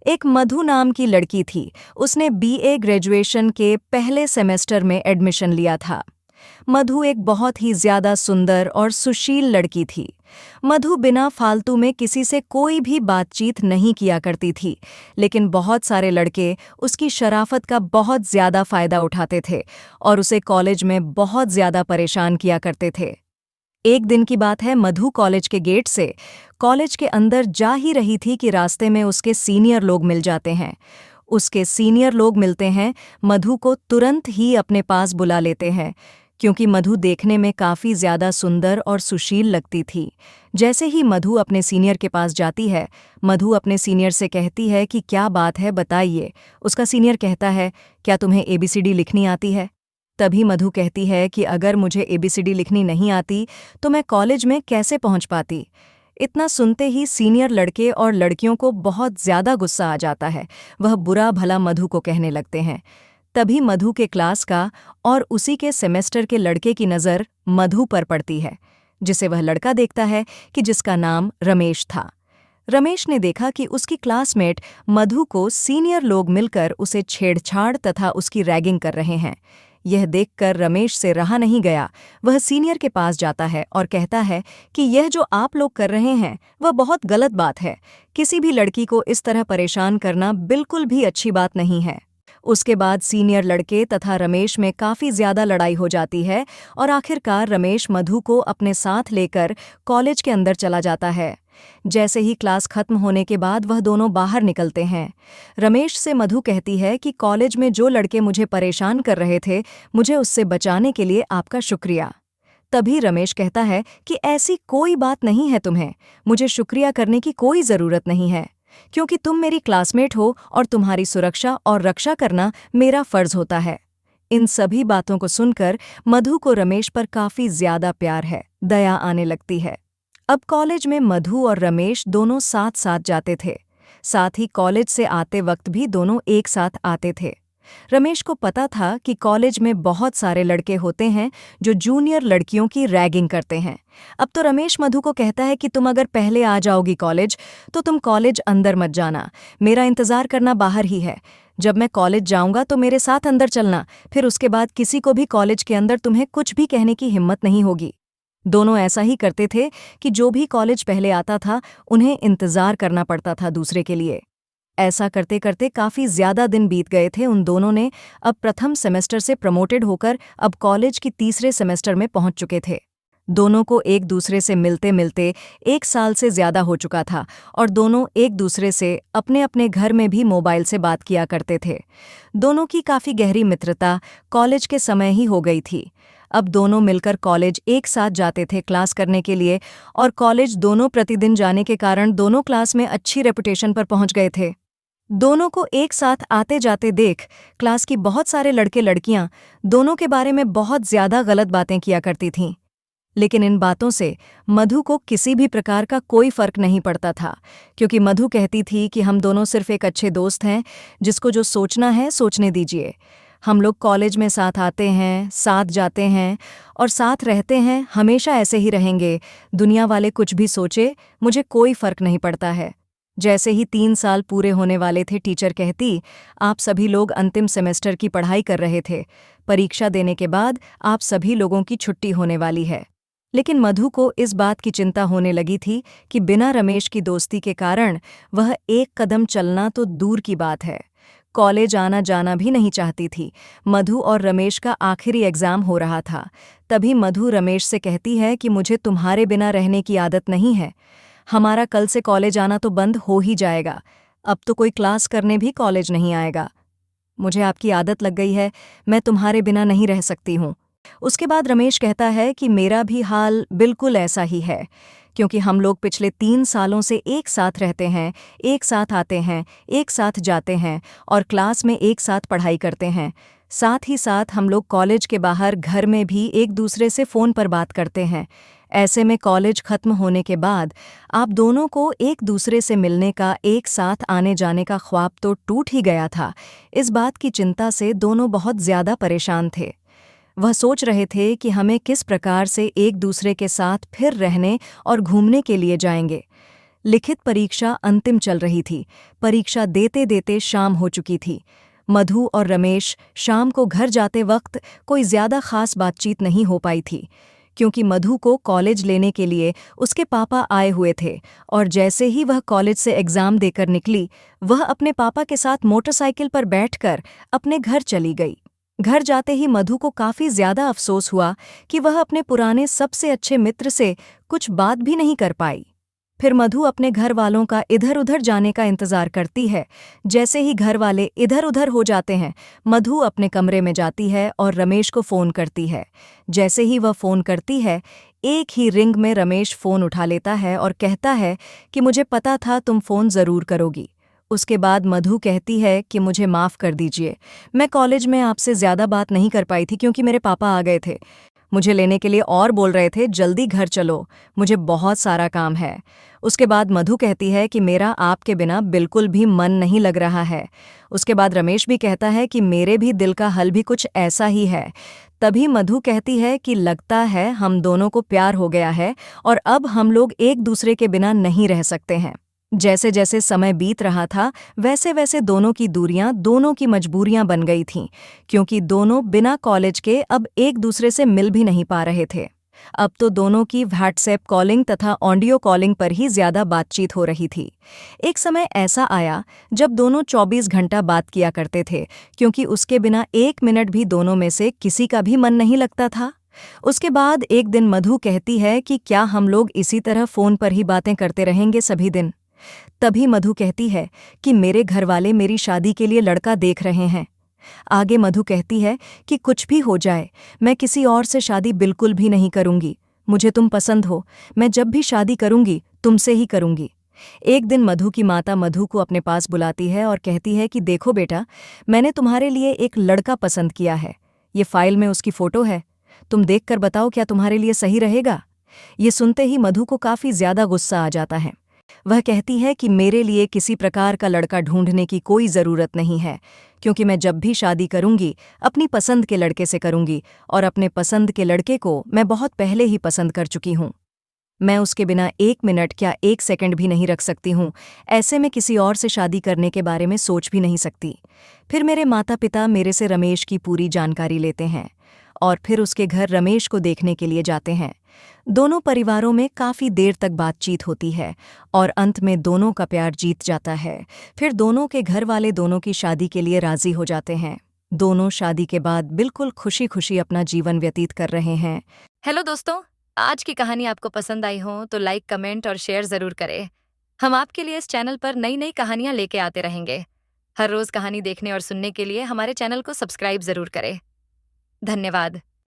एक मधु नाम की लड़की थी। उसने बीए ग्रेजुएशन के पहले सेमेस्टर में एडमिशन लिया था। मधु एक बहुत ही ज्यादा सुंदर और सुशील लड़की थी। मधु बिना फालतू में किसी से कोई भी बातचीत नहीं किया करती थी, लेकिन बहुत सारे लड़के उसकी शराफत का बहुत ज्यादा फायदा उठाते थे और उसे कॉलेज में बहुत ज्यादा परेशान किया करते थे। एक दिन की बात है, मधु कॉलेज के गेट से कॉलेज के अंदर जा ही रही थी कि रास्ते में उसके सीनियर लोग मिल जाते हैं। उसके सीनियर लोग मिलते हैं, मधु को तुरंत ही अपने पास बुला लेते हैं, क्योंकि मधु देखने में काफ़ी ज़्यादा सुंदर और सुशील लगती थी। जैसे ही मधु अपने सीनियर के पास जाती है, मधु अपने सीनियर से कहती है कि क्या बात है, बताइए। उसका सीनियर कहता है, क्या तुम्हें एबीसीडी लिखनी आती है? तभी मधु कहती है कि अगर मुझे एबीसीडी लिखनी नहीं आती तो मैं कॉलेज में कैसे पहुंच पाती। इतना सुनते ही सीनियर लड़के और लड़कियों को बहुत ज्यादा गुस्सा आ जाता है। वह बुरा भला मधु को कहने लगते हैं। तभी मधु के क्लास का और उसी के सेमेस्टर के लड़के की नज़र मधु पर पड़ती है, जिसे वह लड़का देखता है कि जिसका नाम रमेश था। रमेश ने देखा कि उसकी क्लासमेट मधु को सीनियर लोग मिलकर उसे छेड़छाड़ तथा उसकी रैगिंग कर रहे हैं। यह देखकर रमेश से रहा नहीं गया। वह सीनियर के पास जाता है और कहता है कि यह जो आप लोग कर रहे हैं वह बहुत गलत बात है। किसी भी लड़की को इस तरह परेशान करना बिल्कुल भी अच्छी बात नहीं है। उसके बाद सीनियर लड़के तथा रमेश में काफ़ी ज़्यादा लड़ाई हो जाती है और आखिरकार रमेश मधु को अपने साथ लेकर कॉलेज के अंदर चला जाता है। जैसे ही क्लास खत्म होने के बाद वह दोनों बाहर निकलते हैं। रमेश से मधु कहती है कि कॉलेज में जो लड़के मुझे परेशान कर रहे थे, मुझे उससे बचाने के लिए आपका शुक्रिया। तभी रमेश कहता है कि ऐसी कोई बात नहीं है, तुम्हें मुझे शुक्रिया करने की कोई ज़रूरत नहीं है, क्योंकि तुम मेरी क्लासमेट हो और तुम्हारी सुरक्षा और रक्षा करना मेरा फ़र्ज़ होता है। इन सभी बातों को सुनकर मधु को रमेश पर काफ़ी ज़्यादा प्यार है, दया आने लगती है। अब कॉलेज में मधु और रमेश दोनों साथ साथ जाते थे। साथ ही कॉलेज से आते वक्त भी दोनों एक साथ आते थे। रमेश को पता था कि कॉलेज में बहुत सारे लड़के होते हैं जो जूनियर लड़कियों की रैगिंग करते हैं। अब तो रमेश मधु को कहता है कि तुम अगर पहले आ जाओगी कॉलेज तो तुम कॉलेज अंदर मत जाना, मेरा इंतज़ार करना बाहर ही है। जब मैं कॉलेज जाऊंगा तो मेरे साथ अंदर चलना, फिर उसके बाद किसी को भी कॉलेज के अंदर तुम्हें कुछ भी कहने की हिम्मत नहीं होगी। दोनों ऐसा ही करते थे कि जो भी कॉलेज पहले आता था उन्हें इंतज़ार करना पड़ता था दूसरे के लिए। ऐसा करते करते काफ़ी ज़्यादा दिन बीत गए थे। उन दोनों ने अब प्रथम सेमेस्टर से प्रमोटेड होकर अब कॉलेज की तीसरे सेमेस्टर में पहुंच चुके थे। दोनों को एक दूसरे से मिलते मिलते 1 साल से ज़्यादा हो चुका था और दोनों एक दूसरे से अपने अपने घर में भी मोबाइल से बात किया करते थे। दोनों की काफ़ी गहरी मित्रता कॉलेज के समय ही हो गई थी। अब दोनों मिलकर कॉलेज एक साथ जाते थे क्लास करने के लिए, और कॉलेज दोनों प्रतिदिन जाने के कारण दोनों क्लास में अच्छी रेपुटेशन पर पहुंच गए थे। दोनों को एक साथ आते जाते देख क्लास की बहुत सारे लड़के लड़कियां दोनों के बारे में बहुत ज़्यादा गलत बातें किया करती थीं। लेकिन इन बातों से मधु को किसी भी प्रकार का कोई फ़र्क नहीं पड़ता था, क्योंकि मधु कहती थी कि हम दोनों सिर्फ एक अच्छे दोस्त हैं, जिसको जो सोचना है सोचने दीजिए। हम लोग कॉलेज में साथ आते हैं, साथ जाते हैं और साथ रहते हैं, हमेशा ऐसे ही रहेंगे। दुनिया वाले कुछ भी सोचे, मुझे कोई फ़र्क नहीं पड़ता है। जैसे ही 3 साल पूरे होने वाले थे, टीचर कहती, आप सभी लोग अंतिम सेमेस्टर की पढ़ाई कर रहे थे। परीक्षा देने के बाद आप सभी लोगों की छुट्टी होने वाली है। लेकिन मधु को इस बात की चिंता होने लगी थी कि बिना रमेश की दोस्ती के कारण वह एक कदम चलना तो दूर की बात है, कॉलेज आना जाना भी नहीं चाहती थी। मधु और रमेश का आखिरी एग्ज़ाम हो रहा था। तभी मधु रमेश से कहती है कि मुझे तुम्हारे बिना रहने की आदत नहीं है। हमारा कल से कॉलेज आना तो बंद हो ही जाएगा। अब तो कोई क्लास करने भी कॉलेज नहीं आएगा। मुझे आपकी आदत लग गई है, मैं तुम्हारे बिना नहीं रह सकती हूँ। उसके बाद रमेश कहता है कि मेरा भी हाल बिल्कुल ऐसा ही है, क्योंकि हम लोग पिछले 3 सालों से एक साथ रहते हैं, एक साथ आते हैं, एक साथ जाते हैं और क्लास में एक साथ पढ़ाई करते हैं। साथ ही साथ हम लोग कॉलेज के बाहर घर में भी एक दूसरे से फ़ोन पर बात करते हैं। ऐसे में कॉलेज खत्म होने के बाद आप दोनों को एक दूसरे से मिलने का, एक साथ आने जाने का ख्वाब तो टूट ही गया था। इस बात की चिंता से दोनों बहुत ज़्यादा परेशान थे। वह सोच रहे थे कि हमें किस प्रकार से एक दूसरे के साथ फिर रहने और घूमने के लिए जाएंगे। लिखित परीक्षा अंतिम चल रही थी। परीक्षा देते देते शाम हो चुकी थी। मधु और रमेश शाम को घर जाते वक्त कोई ज्यादा खास बातचीत नहीं हो पाई थी, क्योंकि मधु को कॉलेज लेने के लिए उसके पापा आए हुए थे और जैसे ही वह कॉलेज से एग्जाम देकर निकली, वह अपने पापा के साथ मोटरसाइकिल पर बैठकर अपने घर चली गई। घर जाते ही मधु को काफी ज्यादा अफसोस हुआ कि वह अपने पुराने सबसे अच्छे मित्र से कुछ बात भी नहीं कर पाई। फिर मधु अपने घर वालों का इधर उधर जाने का इंतजार करती है। जैसे ही घर वाले इधर उधर हो जाते हैं, मधु अपने कमरे में जाती है और रमेश को फोन करती है। जैसे ही वह फोन करती है, एक ही रिंग में रमेश फोन उठा लेता है और कहता है कि मुझे पता था तुम फोन जरूर करोगी। उसके बाद मधु कहती है कि मुझे माफ कर दीजिए, मैं कॉलेज में आपसे ज्यादा बात नहीं कर पाई थी क्योंकि मेरे पापा आ गए थे, मुझे लेने के लिए और बोल रहे थे जल्दी घर चलो, मुझे बहुत सारा काम है। उसके बाद मधु कहती है कि मेरा आपके बिना बिल्कुल भी मन नहीं लग रहा है। उसके बाद रमेश भी कहता है कि मेरे भी दिल का हल भी कुछ ऐसा ही है। तभी मधु कहती है कि लगता है हम दोनों को प्यार हो गया है और अब हम लोग एक दूसरे के बिना नहीं रह सकते हैं। जैसे जैसे समय बीत रहा था, वैसे वैसे दोनों की दूरियां दोनों की मजबूरियां बन गई थीं, क्योंकि दोनों बिना कॉलेज के अब एक दूसरे से मिल भी नहीं पा रहे थे। अब तो दोनों की व्हाट्सएप कॉलिंग तथा ऑडियो कॉलिंग पर ही ज्यादा बातचीत हो रही थी। एक समय ऐसा आया जब दोनों 24 घंटा बात किया करते थे, क्योंकि उसके बिना एक मिनट भी दोनों में से किसी का भी मन नहीं लगता था। उसके बाद एक दिन मधु कहती है कि क्या हम लोग इसी तरह फोन पर ही बातें करते रहेंगे सभी दिन। तभी मधु कहती है कि मेरे घरवाले मेरी शादी के लिए लड़का देख रहे हैं। आगे मधु कहती है कि कुछ भी हो जाए, मैं किसी और से शादी बिल्कुल भी नहीं करूंगी। मुझे तुम पसंद हो, मैं जब भी शादी करूंगी तुमसे ही करूंगी। एक दिन मधु की माता मधु को अपने पास बुलाती है और कहती है कि देखो बेटा, मैंने तुम्हारे लिए एक लड़का पसंद किया है। ये फाइल में उसकी फोटो है, तुम देखकर बताओ क्या तुम्हारे लिए सही रहेगा। ये सुनते ही मधु को काफी ज्यादा गुस्सा आ जाता है। वह कहती है कि मेरे लिए किसी प्रकार का लड़का ढूंढने की कोई ज़रूरत नहीं है, क्योंकि मैं जब भी शादी करूंगी अपनी पसंद के लड़के से करूंगी और अपने पसंद के लड़के को मैं बहुत पहले ही पसंद कर चुकी हूं। मैं उसके बिना एक मिनट क्या एक सेकंड भी नहीं रख सकती हूं। ऐसे में किसी और से शादी करने के बारे में सोच भी नहीं सकती। फिर मेरे माता पिता मेरे से रमेश की पूरी जानकारी लेते हैं और फिर उसके घर रमेश को देखने के लिए जाते हैं। दोनों परिवारों में काफी देर तक बातचीत होती है और अंत में दोनों का प्यार जीत जाता है। फिर दोनों के घर वाले दोनों की शादी के लिए राजी हो जाते हैं। दोनों शादी के बाद बिल्कुल खुशी खुशी अपना जीवन व्यतीत कर रहे हैं। हेलो दोस्तों, आज की कहानी आपको पसंद आई हो तो लाइक, कमेंट और शेयर जरूर करें। हम आपके लिए इस चैनल पर नई नई कहानियां लेके आते रहेंगे। हर रोज कहानी देखने और सुनने के लिए हमारे चैनल को सब्सक्राइब जरूर करें। धन्यवाद।